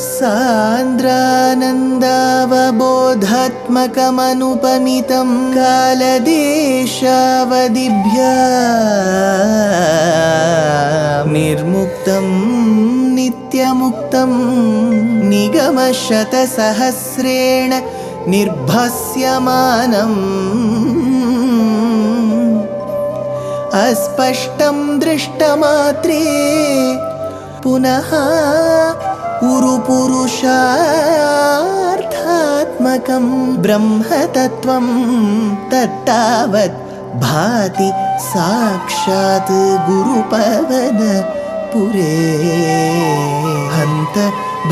सान्द्रानन्दावबोधात्मकमनुपमितं कालदेशावदिभ्या निर्मुक्तं नित्यमुक्तं निगमशतसहस्रेण निर्भास्यमानम् अस्पष्टं दृष्टमात्रे पुनः उरुपुरुषार्थात्मकं ब्रह्मतत्त्वं तत्तावत् भाति साक्षात् गुरुपवनपुरे हन्त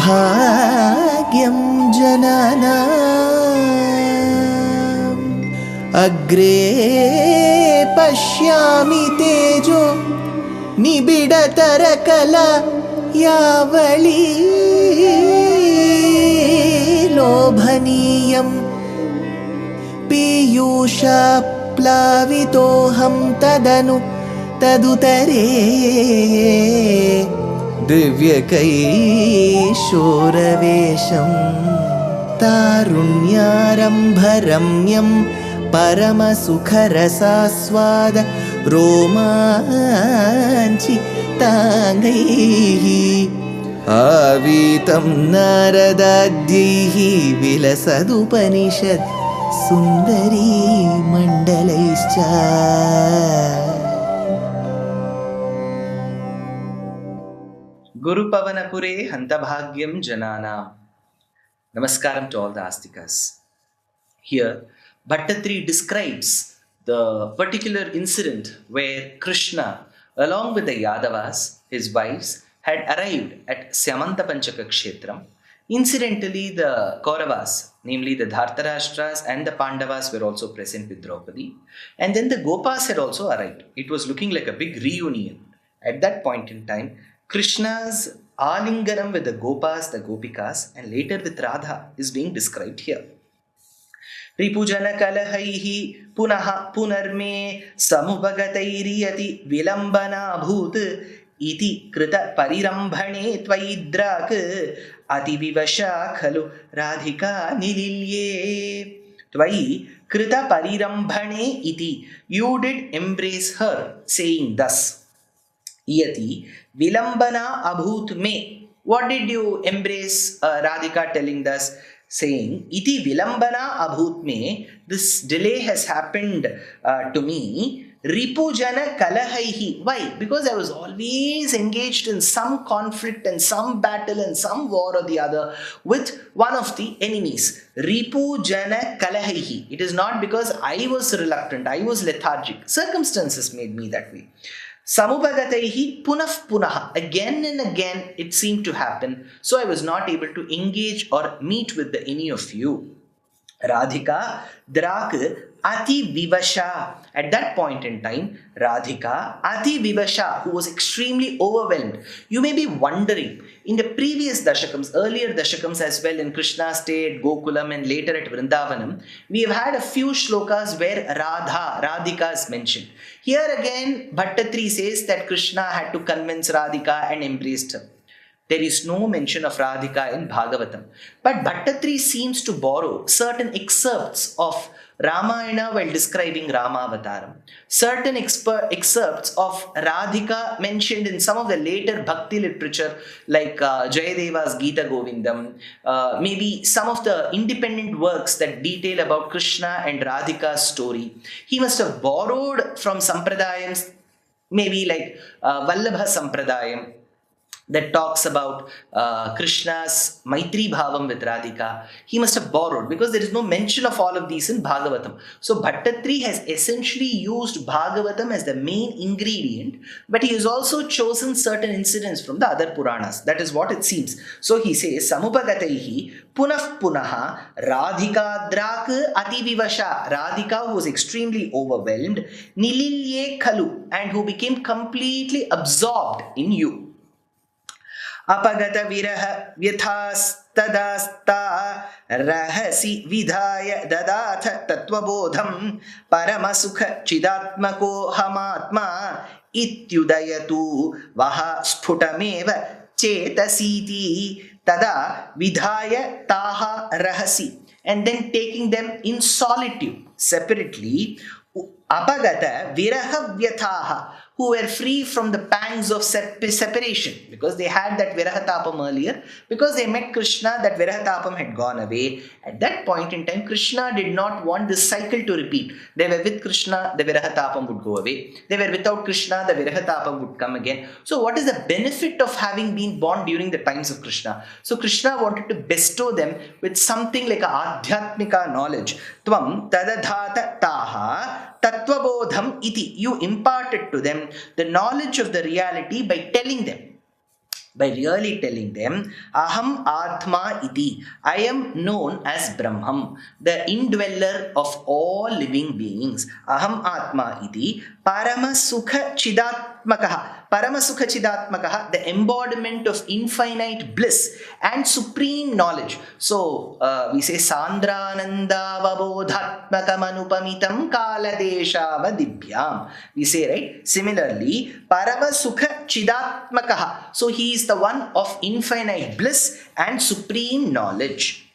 भाग्यं जनानाम् अग्रे पश्यामि तेजो निबिडतरकला यावली लोभनीयं पीयूषाप्लावितोऽहं तदुतरे दिव्यकैशोरवेशं तारुण्यारम्भरम्यं परमसुखरसास्वाद रोमाञ्चिताङ्गैः आवीतं नारदाद्यैः विलसदुपनिषत् सुन्दरी मण्डलैश्च Gurupavanapure Hantabhagyam Janana. Namaskaram to all the Astikas. Here, Bhattatri describes the particular incident where Krishna, along with the Yadavas, his wives, had arrived at Syamanta Panchaka Kshetram. Incidentally, the Kauravas, namely the Dhartarashtras and the Pandavas, were also present with Draupadi. And then the Gopas had also arrived. It was looking like a big reunion. At that point in time, Krishna's alinganam with the Gopas, the Gopikas, and later with Radha is being described here. Ripujana kalahaihi punaha punarme samubagatairiyati vilambana bhut iti krita parirambhane tvaidrak ativivasha khalu radhika nililye. Tvai krita parirambhane iti, you did embrace her, saying thus. Yati vilambana abhut me, what did you embrace Radhika telling thus? Saying iti vilambana abhut me, this delay has happened to me. Ripujana kalahaihi, why? Because I was always engaged in some conflict and some battle and some war or the other with one of the enemies. Ripujana kalahaihi, it is not because I was reluctant, I was lethargic, circumstances made me that way. Samubagataihi punaf punaha, again and again it seemed to happen, so I was not able to engage or meet with any of you. Radhika Drak Ati Vivasha, at that point in time, Radhika Ati Vivasha, who was extremely overwhelmed. You may be wondering, in the previous Dashakams, earlier Dashakams as well, in Krishna stayed Gokulam and later at Vrindavanam, we have had a few shlokas where Radhika is mentioned. Here again, Bhattatri says that Krishna had to convince Radhika and embraced her. There is no mention of Radhika in Bhagavatam. But Bhattatri seems to borrow certain excerpts of Ramayana while describing Ramavataram. Certain excerpts of Radhika mentioned in some of the later Bhakti literature like Jayadeva's Gita Govindam, maybe some of the independent works that detail about Krishna and Radhika's story. He must have borrowed from Sampradayams, maybe like Vallabha Sampradayam, that talks about Krishna's Maitri Bhavam with Radhika. He must have borrowed, because there is no mention of all of these in Bhagavatam. So Bhattatri has essentially used Bhagavatam as the main ingredient, but he has also chosen certain incidents from the other Puranas. That is what it seems. So he says, Samupagataihi punaf punaha Radhika drak ativivasha, Radhika who was extremely overwhelmed, nililye khalu, and who became completely absorbed in you. Apagata viraha vyathaastadasta rahasi vidhaya dadatha tattvabodham paramasukha chidatmako hamatma ityudayatu vaha sphutameva chetasiti tada vidhaya taha rahasi, and then taking them in solitude, separately, apagata virahavyathaha, who were free from the pangs of separation, because they had that virahatapam earlier, because they met Krishna, that virahatapam had gone away. At that point in time, Krishna did not want this cycle to repeat. They were with Krishna, the virahatapam would go away. They were without Krishna, the virahatapam would come again. So what is the benefit of having been born during the times of Krishna? So Krishna wanted to bestow them with something like a adhyatmika knowledge. Tvam tadadhata taha tattvabodham iti. You imparted to them the knowledge of the reality by telling them, by really telling them, aham atma iti, I am known as Brahman, the indweller of all living beings. Aham atma iti parama sukha chidatmakaha. Paramasukha Chidatmakaha, the embodiment of infinite bliss and supreme knowledge. So we say Sandrananda Vabodhatmakamanupamitam Kaladeshava Dibhyam. We say, right? Similarly, Paramasukha Chidatmakaha. So he is the one of infinite bliss and supreme knowledge.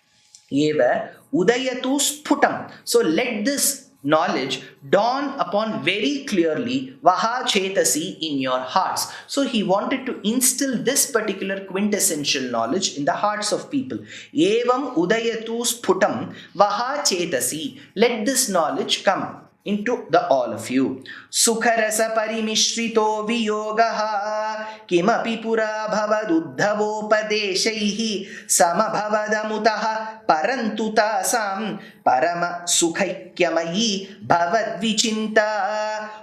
Eva Udayatu Sputam. So let this knowledge dawn upon very clearly vaha chetasi in your hearts. So he wanted to instill this particular quintessential knowledge in the hearts of people. Evam udayatu sputam vaha chetasi. Let this knowledge come into the all of you. Sukharasa parimishhrito viyogaha kimapi pura bhavaduddhavopadeshaihi samabhavadamutaha parantutasam parama sukhaikyamayi bhavadvichinta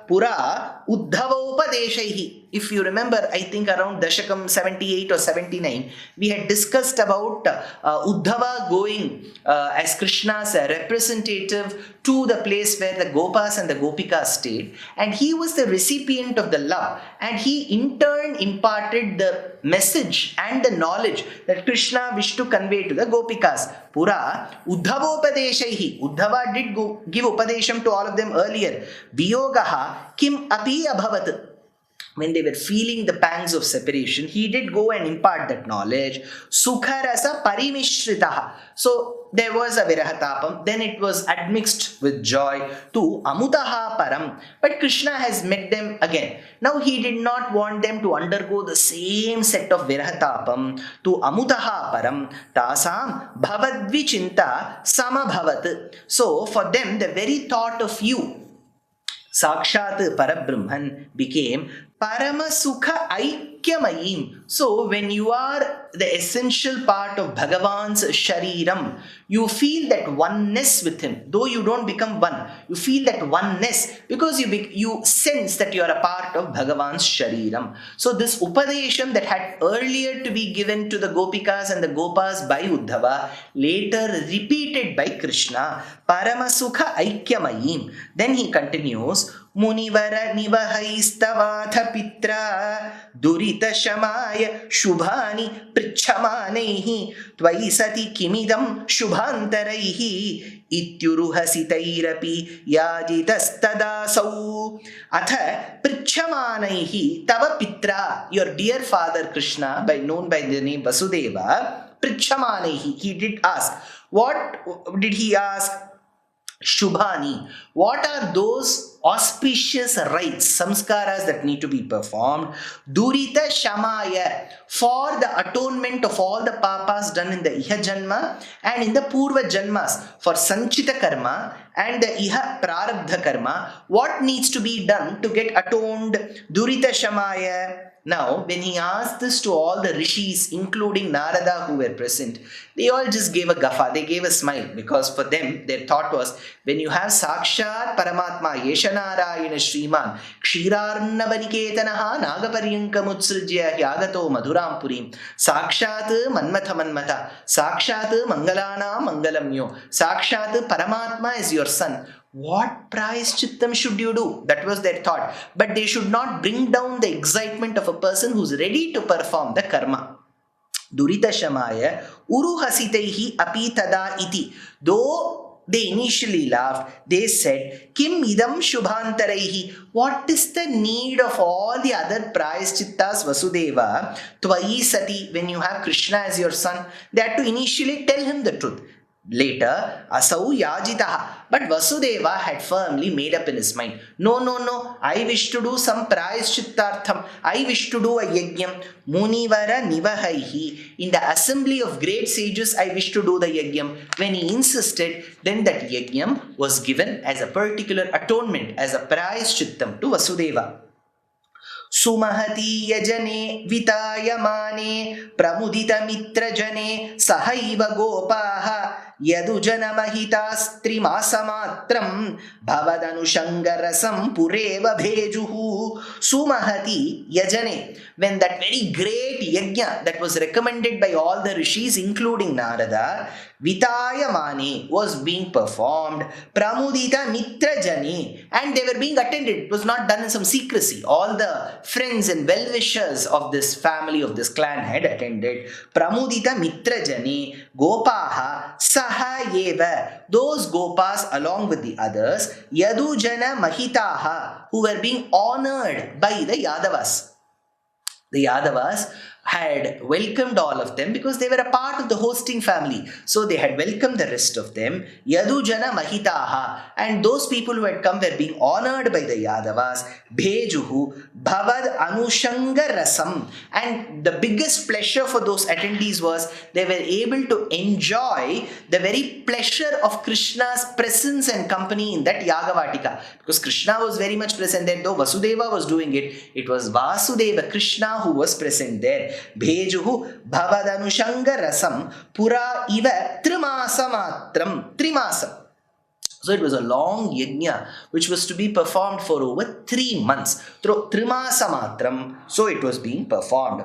pura uddhavopadeshaihi. If you remember, I think around Dashakam 78 or 79, we had discussed about Uddhava going as Krishna's representative to the place where the Gopas and the Gopikas stayed, and he was the recipient of the love, and he in turn imparted the message and the knowledge that Krishna wished to convey to the Gopikas. Pura Uddhavopadeshaihi. Uddhava did give Upadesham to all of them earlier. Viyogaha kim api abhavat. When they were feeling the pangs of separation, he did go and impart that knowledge. Sukharasa parimishhritaha. So there was a virahatapam, then it was admixed with joy to amutaha param. But Krishna has met them again. Now he did not want them to undergo the same set of virahatapam to amutaha param. Tasam bhavadvichinta samabhavat. So for them, the very thought of you, Sakshat Parabrahman, became Paramasukha Aikyamayim. So when you are the essential part of Bhagavan's Shariram, you feel that oneness with him. Though you don't become one, you feel that oneness because you sense that you are a part of Bhagavan's Shariram. So this Upadesham that had earlier to be given to the Gopikas and the Gopas by Uddhava, later repeated by Krishna, Paramasukha Aikyamayim. Then he continues, Munivara Nivahaistavatha Pitra Durita Shamaya Shubhani Prichamanaihi Tvaisati Kimidam Shubhantaraihi Ityuruhasitairapi Yajitastadasau Atha Prichamanaihi Tava Pitra. Your dear father Krishna, known by the name Vasudeva, Prichamanaihi, he did ask. What did he ask? Shubhani. What are those auspicious rites, samskaras that need to be performed? Durita Shamaya, for the atonement of all the papas done in the Iha Janma and in the Purva Janmas, for Sanchita Karma and the Iha Prarabdha Karma. What needs to be done to get atoned? Durita Shamaya. Now, when he asked this to all the rishis, including Narada who were present, they all just gave a gaffa, they gave a smile, because for them, their thought was, when you have Sakshat Paramatma, Yeshanarayana Shriman, Kshirarnavaniketanaha Nagaparyankamutsrijya Yagato Madhurampurim, Sakshat Manmatha Manmatha, Sakshat Mangalana Mangalamyo, Sakshat Paramatma is your son. What prayashchittam should you do? That was their thought. But they should not bring down the excitement of a person who's ready to perform the karma. Durita Shamaya Uruhasitaihi api tada iti. Though they initially laughed. They said, Kim idam shubhantaraihi. What is the need of all the other prayaschittas, Vasudeva? Tvayi sati, when you have Krishna as your son, they had to initially tell him the truth. Later, Asau Yajitaha. But Vasudeva had firmly made up in his mind. No, I wish to do some prayaschittartham. I wish to do a yajnam. Munivara nivahaihi. In the assembly of great sages, I wish to do the yajnam. When he insisted, then that yajnam was given as a particular atonement, as a prayaschittam to Vasudeva. Sumahati yajane vitayamane pramudita mitra jane sahaiva gopaha yadujana mahitastri masamatram bhavadanushangarasam pureva bhejuhu. Sumahati yajane, when that very great yajna that was recommended by all the rishis including Narada, vitayamane, was being performed, pramudita mitra jane, and they were being attended. It was not done in some secrecy. All the friends and well-wishers of this family, of this clan had attended. Pramudita mitra jane gopaha saha eva, those gopas along with the others, yadujana mahitaha, who were being honored by the Yadavas. The Yadavas had welcomed all of them because they were a part of the hosting family. So they had welcomed the rest of them. Yadujana mahitaha. And those people who had come were being honored by the Yadavas. Bhejuhu bhavad anushanga rasam. And the biggest pleasure for those attendees was they were able to enjoy the very pleasure of Krishna's presence and company in that Yagavatika. Because Krishna was very much present there. Though Vasudeva was doing it, it was Vasudeva, Krishna, who was present there. Bhejuhu bhavadanusanga rasam pura iva trimasamatram. Trimasam. So it was a long yajna which was to be performed for over 3 months. Through trimasamatram, so it was being performed.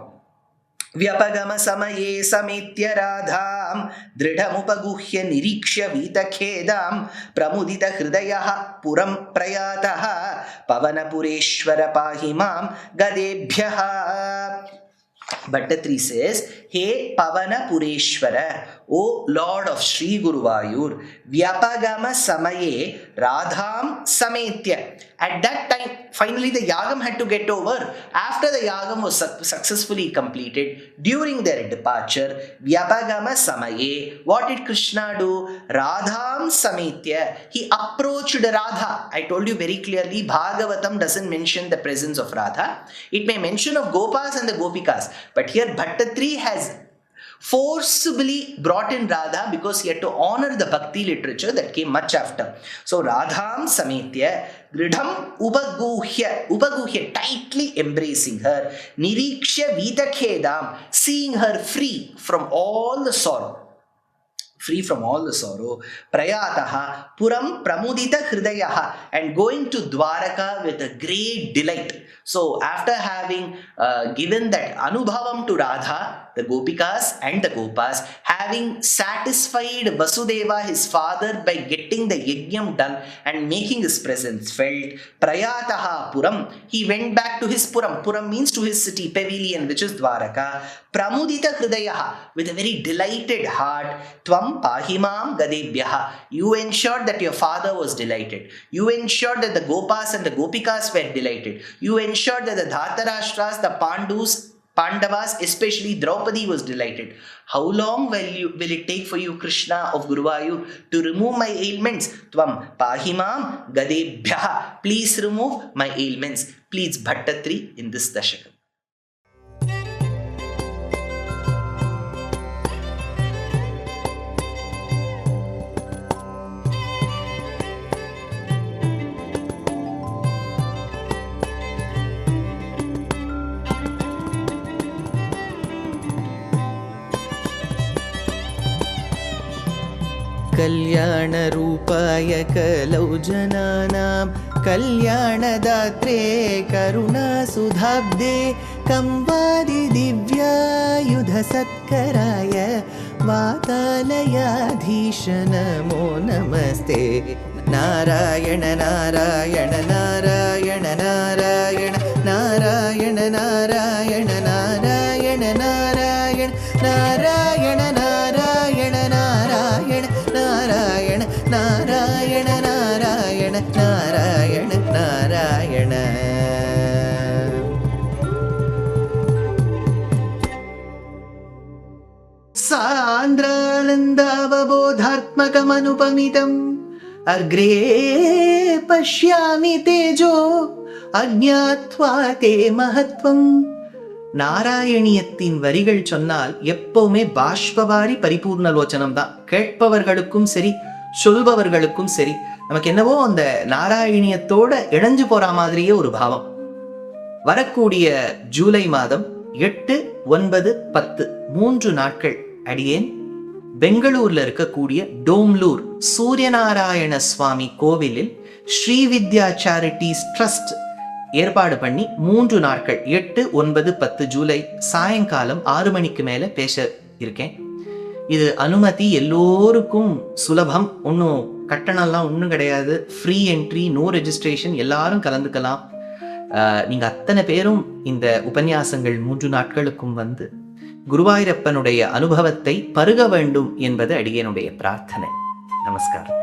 Vyapagama samaye samitya radham dridhamupaguhya nirikshya vitakhedam pramudita hridayaha puram prayataha pavanapureshwara pahimam gadebhyaha. Bhattatri says, Hey Pavana Pureshwara, O Lord of Sri Guruvayur, Vyapagama Samaye Radham Sametya. At that time, finally the yagam had to get over. After the yagam was successfully completed, during their departure, Vyapagama Samaye, what did Krishna do? Radham Sametya. He approached Radha. I told you very clearly, Bhagavatam doesn't mention the presence of Radha. It may mention of Gopas and the Gopikas. But here Bhattatri has forcibly brought in Radha because he had to honor the bhakti literature that came much after. So Radham Sametya, Gridham Upaguhya, tightly embracing her, Niriksha Vitakhedam, seeing her free from all the sorrow. Prayataha Puram Pramudita Hridayaha, and going to Dwaraka with a great delight. So after having given that Anubhavam to Radha, the Gopikas and the Gopas, having satisfied Vasudeva, his father, by getting the yajnam done and making his presence felt, Prayataha Puram, he went back to his Puram. Puram means to his city, pavilion, which is Dwaraka. Pramudita Hridayaha, with a very delighted heart, Tvam Pahimam Gadebhyaha, you ensured that your father was delighted. You ensured that the Gopas and the Gopikas were delighted. You ensured that the Dhartarashtras, the Pandavas, especially Draupadi, was delighted. How long will it take for you, Krishna of Guruvayur, to remove my ailments? Tvam Pahimam Gadebhyaha, please remove my ailments. Please Bhattatri in this Dashakam. कल्याणरूपाय कलौ जनानां कल्याणदात्रे करुणासुधाब्दे कंवादिदिव्यायुधसत्कराय वातालयाधीश नमो नमस्ते। नारायण नारायण नारायण नारायण नारायण नारायण नारायण नारायण नारायण नारायण नारायण नारायण नारायण நாராயண நாராயண. சாந்திரானந்தாவபோதாத்மகமனுபமிதம் அக்ரே பஷ்யாமி தேஜோ அஜ்ஞாத்வா தே மஹத்வம். நாராயணியத்தின் வரிகள் சொன்னால் எப்பவுமே பாஷ்பவாரி பரிபூர்ணலோச்சனம் தான். கேட்பவர்களுக்கும் சரி, சொல்பவர்களுக்கும் சரி, நமக்கு என்னவோ அந்த நாராயணியத்தோட இணைஞ்சு போற மாதிரியே ஒரு பாவம். வரக்கூடிய ஜூலை மாதம் 8, 9, 10 3 நாட்கள் அடியேன் பெங்களூர்ல இருக்கக்கூடிய டோம்லூர் சூரியநாராயண சுவாமி கோவிலில் ஸ்ரீவித்யா சேரிட்டிஸ் ட்ரஸ்ட் ஏற்பாடு பண்ணி 3 நாட்கள் 8, 9, 10 ஜூலை சாயங்காலம் 6 மணிக்கு மேல பேச இருக்கேன். இது அனுமதி எல்லோருக்கும் சுலபம், ஒன்றும் கட்டணம்லாம் ஒன்றும் கிடையாது. ஃப்ரீ என்ட்ரி, நோ ரெஜிஸ்ட்ரேஷன், எல்லாரும் கலந்துக்கலாம். நீங்க அத்தனை பேரும் இந்த உபன்யாசங்கள் 3 நாட்களுக்கும் வந்து குருவாயூரப்பனுடைய அனுபவத்தை பருக வேண்டும் என்பது அடியேனுடைய பிரார்த்தனை. நமஸ்காரம்.